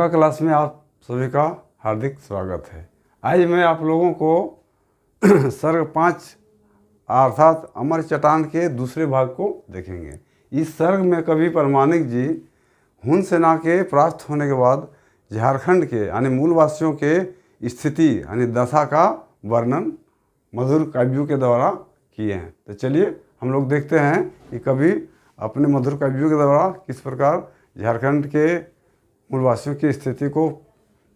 आपका क्लास में आप सभी का हार्दिक स्वागत है। आज मैं आप लोगों को सर्ग 5 अर्थात अमर चट्टान के दूसरे भाग को देखेंगे। इस सर्ग में कवि परमाणिक जी हुन सेना के परास्त होने के बाद झारखंड के यानी मूलवासियों के स्थिति यानी दशा का वर्णन मधुर काव्यों के द्वारा किए हैं। तो चलिए हम लोग देखते हैं कि कवि अपने मधुर काव्यों के द्वारा किस प्रकार झारखंड के मूलवासियों की स्थिति को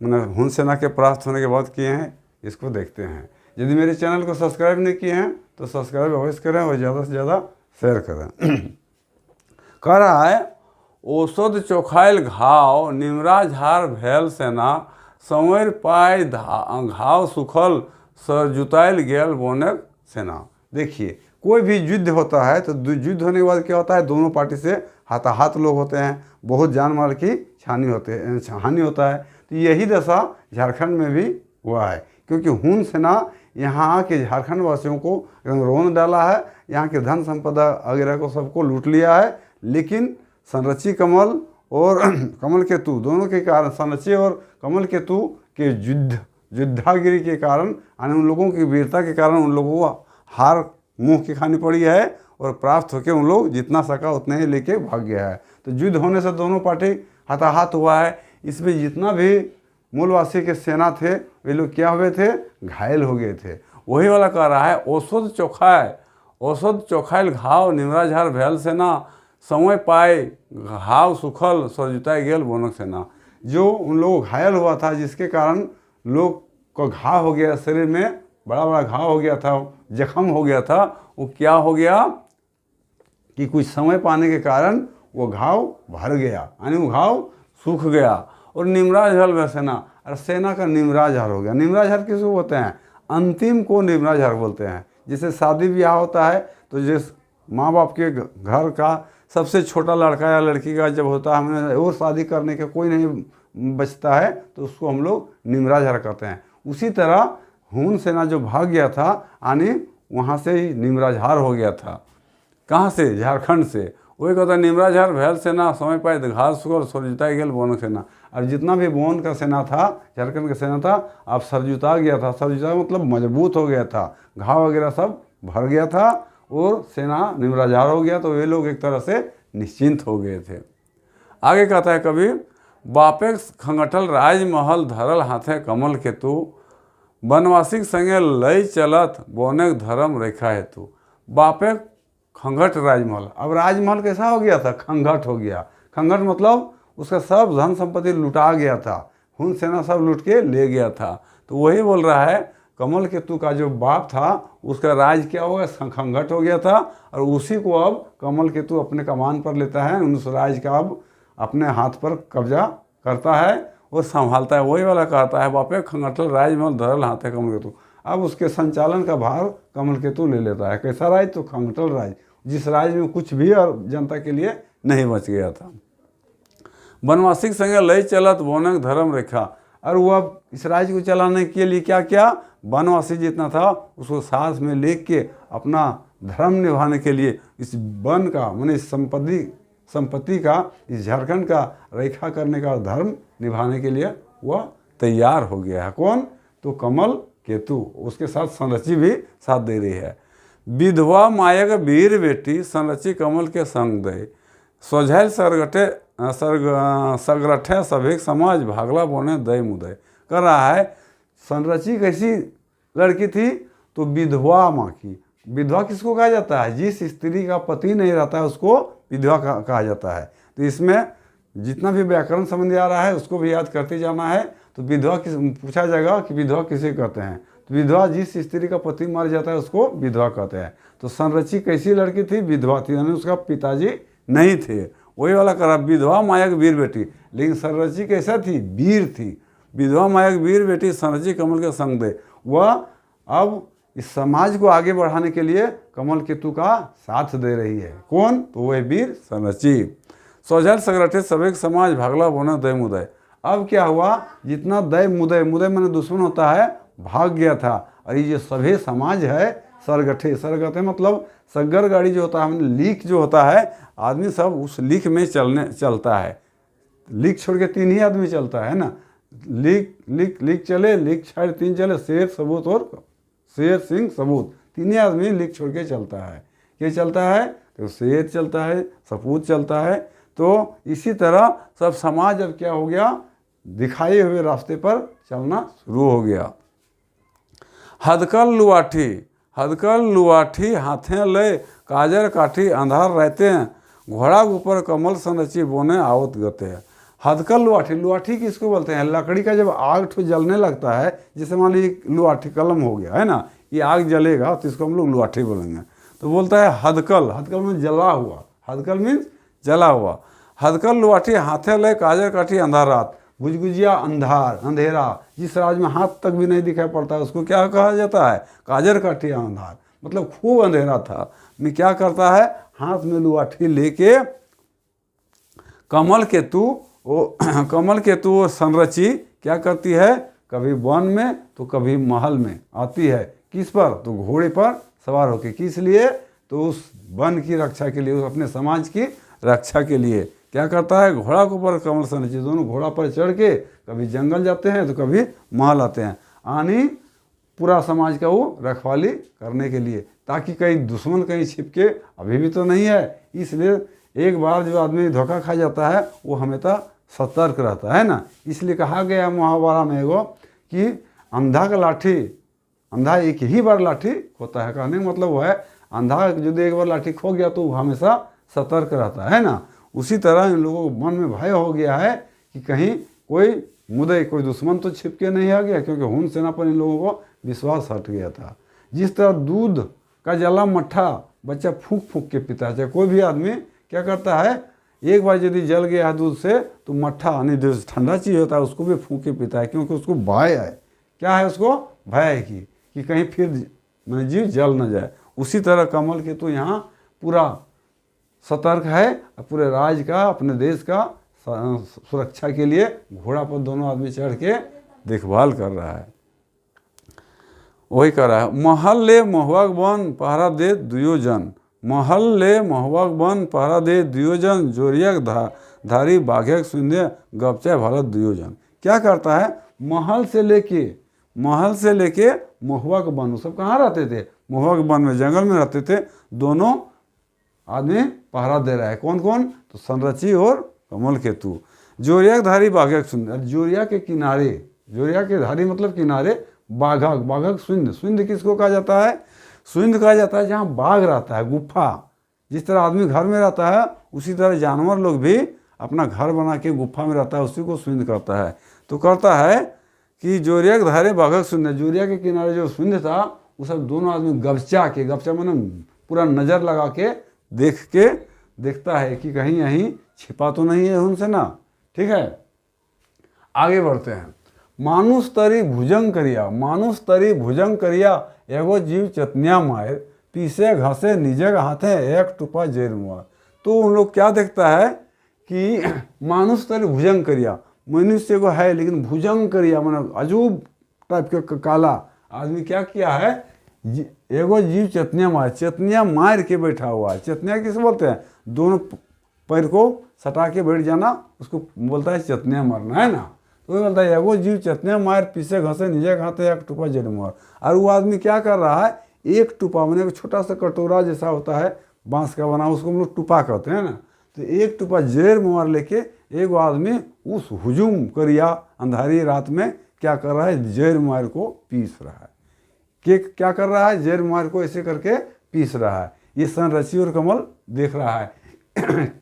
हुन सेना के परास्त होने के बाद किए हैं, इसको देखते हैं। यदि मेरे चैनल को सब्सक्राइब नहीं किए हैं तो सब्सक्राइब अवश्य करें और ज़्यादा से ज़्यादा शेयर करें। कह रहा है, औषध चोखायल घाव निमरा झार भैल सेना संवर पाय घाव सुखल सर जुतायल गेल बोनक सेना। देखिए, कोई भी युद्ध होता है तो युद्ध होने के बाद क्या होता है, दोनों पार्टी से हाथाहाथ लोग होते हैं, बहुत जान माल की हानि होता है। तो यही दशा झारखंड में भी हुआ है, क्योंकि हुन सेना यहाँ के झारखंड वासियों को रोन डाला है, यहाँ के धन संपदा वगैरह को सबको लूट लिया है। लेकिन संरक्षी कमल और कमल केतु दोनों के कारण, संरक्षी और कमल केतु के युद्धागिरी के कारण यानी उन लोगों की वीरता के कारण उन लोगों को हार मुंह की खानी पड़ी है और प्राप्त होकर उन लोग जितना सका उतने ही लेके भाग गया है। तो युद्ध होने से दोनों पार्टी हाथाहाथ हुआ है। इसमें जितना भी मूलवासी के सेना थे वे लोग क्या हुए थे, घायल हो गए थे। वही वाला कह रहा है, औषध चोखायल घाव निमरा झार भैल सेना समय पाए घाव सुखल सरजुताई गेल बोनक सेना। जो उन लोग घायल हुआ था, जिसके कारण लोग को घाव हो गया, शरीर में बड़ा बड़ा घाव हो गया था, जख्म हो गया था, वो क्या हो गया कि कुछ समय पाने के कारण वो घाव भर गया, यानी वो घाव सूख गया। और निमराज हल सेना, और सेना का निमराज हर हो गया। निमराज हर किसको बोलते हैं, अंतिम को निमराज हर बोलते हैं। जैसे शादी ब्याह होता है तो जिस माँ बाप के घर का सबसे छोटा लड़का या लड़की का जब होता है, हमने और शादी करने का कोई नहीं बचता है, तो उसको हम लोग निमराज हर कहते हैं। उसी तरह हुन सेना जो भाग गया था, यानी वहाँ से ही निमराज हार हो गया था। कहाँ से, झारखंड से। वही कहता है, निमराज हार भैल सेना समय पाए घास सुखल सरजुताई गेल बोनक सेना। अब जितना भी बोन का सेना था, झारखंड का सेना था, अब सरजुता गया था। सरजुता मतलब मजबूत हो गया था, घाव वगैरह सब भर गया था और सेना निमराजार हो गया। तो वे लोग एक तरह से निश्चिंत हो गए थे। आगे कहता है कभी, बापे खंगठल राजमहल धरल हाथे कमल केतु बनवासी संगे लय चलत बोनक धर्म रेखा हेतु। बापे खंगट राजमहल, अब राजमहल कैसा हो गया था, खंगट हो गया। खंगट मतलब उसका सब धन संपत्ति लुटा गया था, हुन सेना सब लूट के ले गया था। तो वही बोल रहा है, कमल केतु का जो बाप था उसका राज क्या हो गया, खंगट हो गया था। और उसी को अब कमल केतु अपने कमान पर लेता है, उस राज का अब अपने हाथ पर कब्जा करता है और संभालता है। वही वाला कहता है, बापे खंगटल राजमहल धरल हाथे कमल केतु। अब उसके संचालन का भार कमल केतु ले लेता है। कैसा राज, तो खंगटल राज, जिस राज में कुछ भी और जनता के लिए नहीं बच गया था। बनवासी संगे लय चलत बोनक धर्म रेखा, और वो अब इस राज्य को चलाने के लिए क्या क्या, बनवासी जितना था उसको साथ में लेके के अपना धर्म निभाने के लिए इस वन का माने संपत्ति का, इस झारखंड का रेखा करने का, धर्म निभाने के लिए वह तैयार हो गया है। कौन, तो कमल केतु। उसके साथ संरची भी साथ दे रही है। विधवा मायक वीर बेटी संरची कमल के संग दे सोझैल सरगठे सभी समाज भागला बोने दय मुदय। कर रहा है, संरची कैसी लड़की थी, तो विधवा माँ की। विधवा किसको कहा जाता है, जिस स्त्री का पति नहीं रहता है उसको विधवा कहा जाता है। तो इसमें जितना भी व्याकरण संबंधी आ रहा है उसको भी याद करते जाना है। तो विधवा पूछा जाएगा कि विधवा किसे कहते हैं, तो विधवा जिस स्त्री का पति मर जाता है उसको विधवा कहते हैं। तो संरची कैसी लड़की थी, विधवा थी, यानी उसका पिताजी नहीं थे। वही वाला करा, विधवा मायक वीर बेटी। लेकिन संरची कैसा थी, वीर थी। विधवा मायक वीर बेटी संरची कमल के संग दे। वह अब इस समाज को आगे बढ़ाने के लिए कमल केतु का साथ दे रही है। कौन, तो वह वीर संरची। सोझल सगरठे सभी समाज भागला बोना दय मुदय। अब क्या हुआ, जितना दय मुदय मैंने दुश्मन होता है, भाग गया था। और ये जो सभी समाज है, सरगठे मतलब सग्गर गाड़ी जो होता है, लीक जो होता है, आदमी सब उस लीक में चलता है। लीक छोड़ के 3 ही आदमी चलता है ना, लीक लीक लीक चले, लीक साइड 3 चले, शेर सबूत और शेर सिंह सबूत, 3 ही आदमी लीक छोड़ के चलता है। ये चलता है तो शेर चलता है, सपूत चलता है। तो इसी तरह सब समाज अब क्या हो गया, दिखाए हुए रास्ते पर चलना शुरू हो गया। हदकल लुआठी, हदकल लुआठी हाथे ले, काजर काठी अंधार रहते हैं, घोड़ा के ऊपर कमल संरची बोने आवत गते हैं। हदकल लुआठी, लुआठी किसको बोलते हैं? लकड़ी का जब आग ठो जलने लगता है, जैसे मान लीजिए लुआठी कलम हो गया है ना, ये आग जलेगा तो इसको हम लोग लुआठी बोलेंगे। तो बोलता है हदकल, हदकल में जला हुआ, हदकल मीन्स जला हुआ। हदकल लुआठी हाथे ले, काजर काठी अंधार रात, गुजगुजिया अंधार अंधेरा, जिस राज में हाथ तक भी नहीं दिखाई पड़ता है उसको क्या कहा जाता है? काजर काठी अंधार, मतलब खूब अंधेरा था। मैं क्या करता है, हाथ में लुआठी लेके कमल केतु, वो कमल केतु वो संरची क्या करती है, कभी वन में तो कभी महल में आती है। किस पर? तो घोड़े पर सवार होके। किस लिए? तो उस वन की रक्षा के लिए, उस अपने समाज की रक्षा के लिए क्या करता है, घोड़ा के ऊपर कमल संरची, दोनों घोड़ा पर चढ़ के कभी जंगल जाते हैं तो कभी महल आते हैं, आनी पूरा समाज का वो रखवाली करने के लिए, ताकि कहीं दुश्मन कहीं छिप के, अभी भी तो नहीं है, इसलिए एक बार जो आदमी धोखा खा जाता है वो हमेशा सतर्क रहता है ना। इसलिए कहा गया महाभारत में एगो कि अंधा का लाठी, अंधा एक ही बार लाठी होता है, कहने का मतलब वो है अंधा यदि एक बार लाठी खो गया तो वो हमेशा सतर्क रहता है ना। उसी तरह इन लोगों को मन में भय हो गया है कि कहीं कोई मुदई, कोई दुश्मन तो छिप के नहीं आ गया, क्योंकि हुन सेना पर इन लोगों को विश्वास हट गया था। जिस तरह दूध का जला मट्ठा बच्चा फूंक फूंक के पीता है, चाहे कोई भी आदमी क्या करता है, एक बार यदि जल गया है दूध से तो मट्ठा यानी जो ठंडा चीज़ होता है उसको भी फूंक के पीता है, क्योंकि उसको भय है। क्या है उसको? भय है कि कहीं फिर मैंने जीव जल न जाए। उसी तरह कमल के तो यहाँ पूरा सतर्क है, पूरे राज्य का, अपने देश का सुरक्षा के लिए घोड़ा पर दोनों आदमी चढ़ के देखभाल कर रहा है, वही कर रहा है। महल ले महुआ बन पहरा दे दुयोजन, महल ले महुआ बन पहरा दे दुयोजन, जोरिया धारी बाघक शून्य गपचा भारत दुयोजन। क्या करता है, महल से लेके महुआ के वन, सब कहाँ रहते थे? महुआ के वन में, जंगल में रहते थे। दोनों आदमी पहरा दे रहा है। कौन कौन? तो संरची और कमल केतु। जोरिया धारी बाघक शून्य, जोरिया के किनारे, जोरिया के धारी मतलब किनारे, बाघक, बाघक शून्य, शून्य किसको कहा जाता है? शून्य कहा जाता है जहाँ बाघ रहता है, गुफा। जिस तरह आदमी घर में रहता है उसी तरह जानवर लोग भी अपना घर बना के गुफा में रहता है, उसी को शून्य करता है। तो करता है कि जोरिया के धारे बाघक शून्य, जोरिया के किनारे जो शून्य था वो सब दोनों आदमी गपचा माने पूरा नज़र लगा के देखता है कि कहीं यहीं छिपा तो नहीं है उनसे ना। ठीक है, आगे बढ़ते हैं। मानुष तरी भुजंग करिया, मानुष तरी भुजंग करिया, एगो जीव चतनिया मायर, पीसे घासे निजग हाथे एक टुपा जेर मुआ। तो उन लोग क्या देखता है कि मानुष तरी भुजंग करिया, मनुष्य को है लेकिन भुजंग करिया मतलब अजूब टाइप के काला आदमी क्या किया है, एगो जीव चतनिया मार के बैठा हुआ है। चतनिया किसे बोलते हैं? दोनों पैर को सटा के बैठ जाना, उसको बोलता है चतनिया मारना, है ना। तो वो बोलता है एगो जीव चतनिया मार पीछे घसे नीचे खाते एक टुपा जेर मुआ। और वो आदमी क्या कर रहा है, एक टुपा मैंने छोटा सा कटोरा जैसा होता है बांस का बना, उसको हम लोग टुपा कहते हैं ना। तो एक टुपा जेर मुआर लेके एक आदमी उस हुजूम करिया अंधारी रात में क्या कर रहा है, जेर मुआर को पीस रहा है। क्या कर रहा है, जेर मुआर को ऐसे करके पीस रहा है। ये संरची और कमल देख रहा है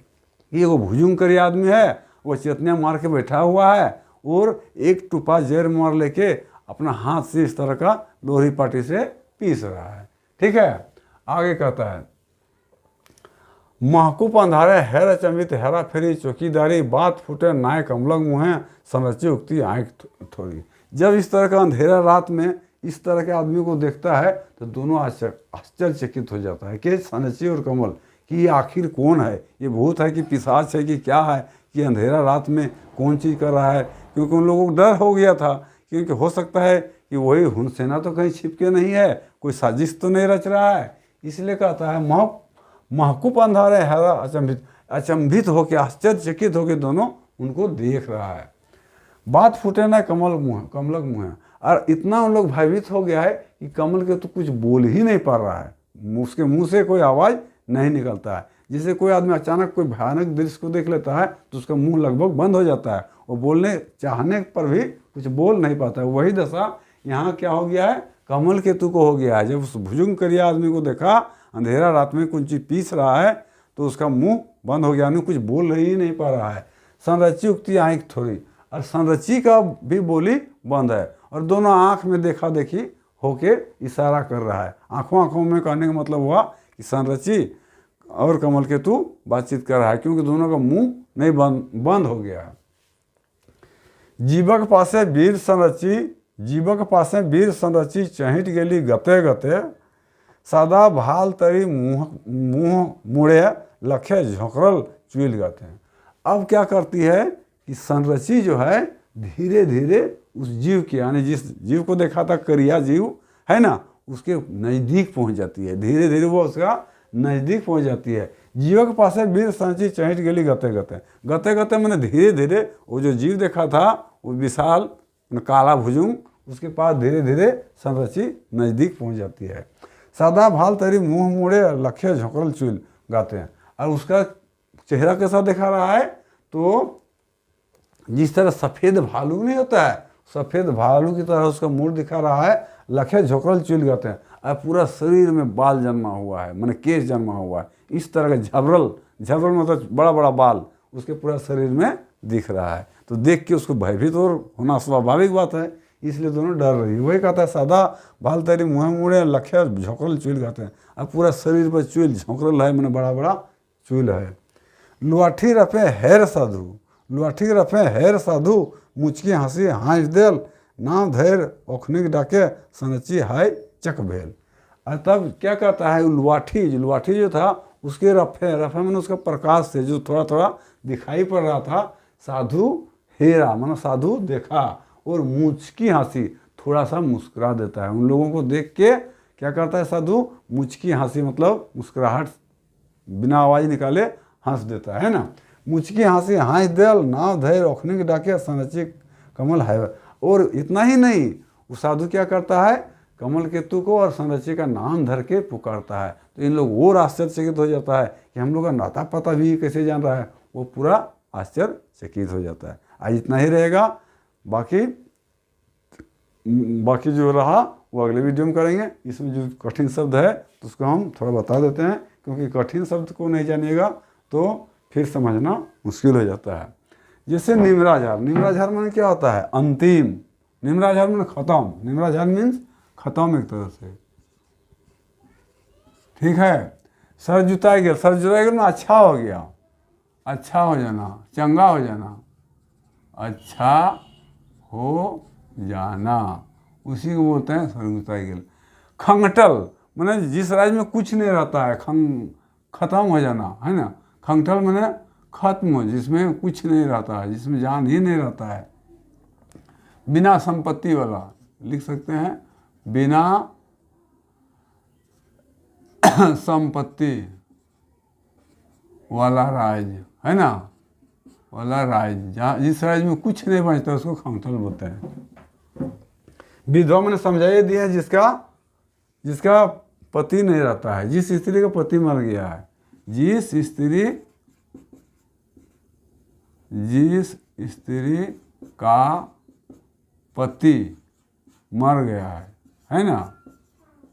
ये वो भुजुम करी आदमी है, वो चेतनिया मार के बैठा हुआ है और एक टुपा जेर मार लेके अपना हाथ से इस तरह का लोहरी पाटी से पीस रहा है। ठीक है, आगे कहता है महकूप अंधारे हैर चमित हेरा फेरी चौकीदारी, बात फूटे नाय कमलंग मुँह संरची उगती आँख थोड़ी। जब इस तरह का अंधेरा रात में इस तरह के आदमी को देखता है तो दोनों आश्चर्यचकित हो जाता है कि संरची और कमल कि ये आखिर कौन है, ये भूत है कि पिशाच है कि क्या है, कि अंधेरा रात में कौन चीज़ कर रहा है। क्योंकि उन लोगों को डर हो गया था, क्योंकि हो सकता है कि वही हुन सेना तो कहीं छिपके नहीं है, कोई साजिश तो नहीं रच रहा है। इसलिए कहता है महकूप अंधारे हैरा अचंभित होकर आश्चर्यचकित होकर दोनों उनको देख रहा है। बात फूटे ना कमलक मुँह है। और इतना उन लोग भयभीत हो गया है कि कमल के तो कुछ बोल ही नहीं पा रहा है, उसके मुंह से कोई आवाज़ नहीं निकलता है। जैसे कोई आदमी अचानक कोई भयानक दृश्य को देख लेता है तो उसका मुंह लगभग बंद हो जाता है, वो बोलने चाहने पर भी कुछ बोल नहीं पाता है। वही दशा यहाँ क्या हो गया है, कमल केतु को हो गया है। जब उस भुजंग करिया आदमी को देखा अंधेरा रात में कुछ चीज पीस रहा है तो उसका मुंह बंद हो गया, कुछ बोल ही नहीं पा रहा है। संरची उगती आँख थोड़ी, और संरची का भी बोली बंद है, और दोनों आँख में देखा देखी होके इशारा कर रहा है। आंखों आंखों में कहने का मतलब हुआ कि संरची और कमल केतु बातचीत कर रहा है, क्योंकि दोनों का मुंह नहीं बंद हो गया है। जीवक पासे वीर संरची चहिट गेली गते गते, सदा भाल तरी मुंह मुड़े लखे झोंकरल चुल गते। अब क्या करती है कि संरची जो है धीरे धीरे उस जीव के, यानी जिस जीव को देखा था करिया जीव है ना, उसके नज़दीक पहुंच जाती है। धीरे धीरे वो उसका नज़दीक पहुंच जाती है। जीव के पास वीर संरची चहिट गेली गते गते मैंने धीरे धीरे वो जो जीव देखा था वो विशाल काला भुजुंग, उसके पास धीरे धीरे संरची नज़दीक पहुंच जाती है। सदा भाल तरी मुंह मुड़े लखे झोंकरल चुल गाते हैं। और उसका चेहरा कैसा दिखा रहा है, तो जिस तरह सफ़ेद भालू नहीं होता है, सफ़ेद भालू की तरह उसका मुंह दिखा रहा है, लखे झोंकरल चुल गाते हैं। और पूरा शरीर में बाल जन्मा हुआ है, माने केश जन्मा हुआ है, इस तरह का झबरल मतलब बड़ा बड़ा बाल उसके पूरा शरीर में दिख रहा है। तो देख के उसको भयभीत और होना स्वाभाविक बात है, इसलिए दोनों डर रही है। वही कहता है सदा भाल तेरी मुँह मुड़े लखे झोंकरल चुल गाते हैं। अब पूरा शरीर पर चुल झोंकरल है, मैंने बड़ा बड़ा चुल है। लुआठी रफे हैर साधु मुचकी हंसी हाँस देल, नाम धैर ओखनिक डाके संरची हाय चक भेल। और तब क्या कहता है, लुआठी जो था उसके रफे मैंने उसका प्रकाश से जो थोड़ा थोड़ा दिखाई पड़ रहा था, साधु हेरा मानो साधु देखा, और मुचकी हंसी थोड़ा सा मुस्कुरा देता है। उन लोगों को देख के क्या करता है साधु, मुचकी हंसी मतलब मुस्कुराहट बिना आवाज़ निकाले हंस देता है ना। मुचकी हंसी हाँस देल, नाव धैर ओखनी के डाके संरची कमल है। और इतना ही नहीं, वो साधु क्या करता है, कमल केतु को और संरची का नाम धर के पुकारता है। तो इन लोग और आश्चर्यचकित हो जाता है कि हम लोग का नाता पता भी कैसे जान रहा है, वो पूरा आश्चर्यचकित हो जाता है। आज इतना ही रहेगा, बाकी जो रहा वो अगले वीडियो में करेंगे। इसमें जो कठिन शब्द है तो उसको हम थोड़ा बता देते हैं, क्योंकि कठिन शब्द को नहीं जानिएगा तो फिर समझना मुश्किल हो जाता है। जैसे निमराझार माने क्या होता है, अंतिम। निमराझार माने खत्म, निमराझार मीन्स खत्म एक तरह से, ठीक है। सर जुताई गेल में अच्छा हो गया, अच्छा हो जाना, चंगा हो जाना, अच्छा हो जाना, उसी को बोलते हैं सर जुताई गेल। खंगटल माने जिस राज्य में कुछ नहीं रहता है, खत्म हो जाना है ना। खंगटल माने खत्म, जिसमें कुछ नहीं रहता है, जिसमें जान ही नहीं रहता है। बिना संपत्ति वाला लिख सकते हैं, बिना संपत्ति वाला राज्य है ना, वाला राज्य, जहाँ जिस राज्य में कुछ नहीं बचता उसको खंगटल बोलते हैं। विधवा मैंने समझाइए दिया, जिसका पति नहीं रहता है, जिस स्त्री का पति मर गया है, जिस स्त्री का पति मर गया है ना,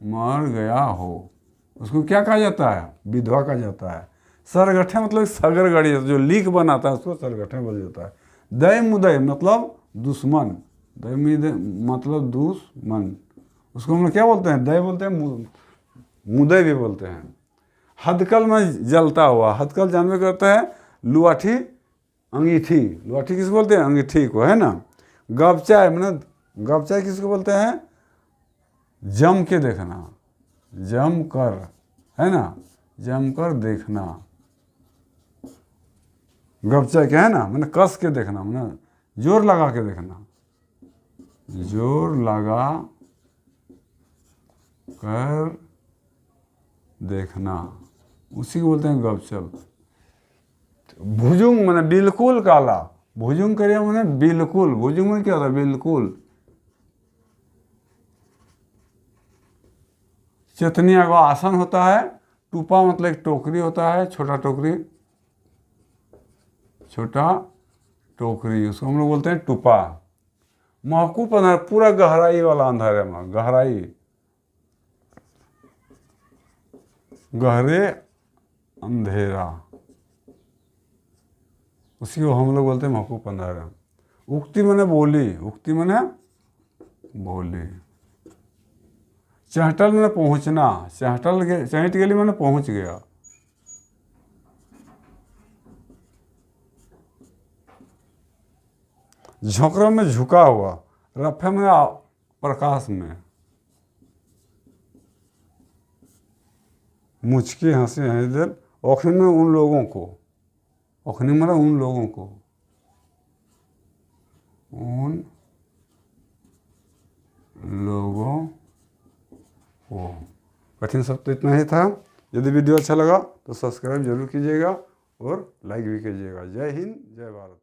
मर गया हो, उसको क्या कहा जाता है, विधवा कहा जाता है। सरगठे मतलब सगर गड़ी, जो लीक बनाता है उसको सरगठे बोल जाता है। दय मुदय मतलब दुश्मन, दय मतलब दुश्मन, उसको हम लोग क्या बोलते हैं, दय बोलते हैं, मुदय भी बोलते हैं। हदकल में जलता हुआ, हदकल जानवे करता है, लुआठी अंगीठी, लुआठी किसको बोलते हैं, अंगीठी को है ना। गपचाय मतलब गपचाय किसको बोलते हैं, जम के देखना, जम कर है ना, जम कर देखना। गपचाय क्या है ना, मैंने कस के देखना, मैंने जोर लगा के देखना, जोर लगा कर देखना, उसी को बोलते हैं गपचल। भुजुंग मैंने बिल्कुल काला, भुजुंग क्रिया माने बिल्कुल, भुजुंग में क्या होता है, बिल्कुल। चेतनिया का आसन होता है। टूपा मतलब एक टोकरी होता है, छोटा टोकरी, छोटा टोकरी, उसको हम लोग बोलते हैं टूपा। महकूप अंधारा, पूरा गहराई वाला अंधारा में, गहराई, गहरे अंधेरा, उसी को हम लोग बोलते हैं महकूप अंधारा। उक्ति माने बोली, उक्ति माने बोली। चहटल माने पहुंचना, चहटल के चहट गेली माने पहुंच गया। झोंकरा में झुका हुआ, रफे में प्रकाश में। मुचकी हंसी है इधर, औखनी में उन लोगों को, औखनी में उन लोगों को, उन लोगों को। कठिन शब्द तो इतना ही था। यदि वीडियो अच्छा लगा तो सब्सक्राइब जरूर कीजिएगा और लाइक भी कीजिएगा। जय हिंद, जय भारत।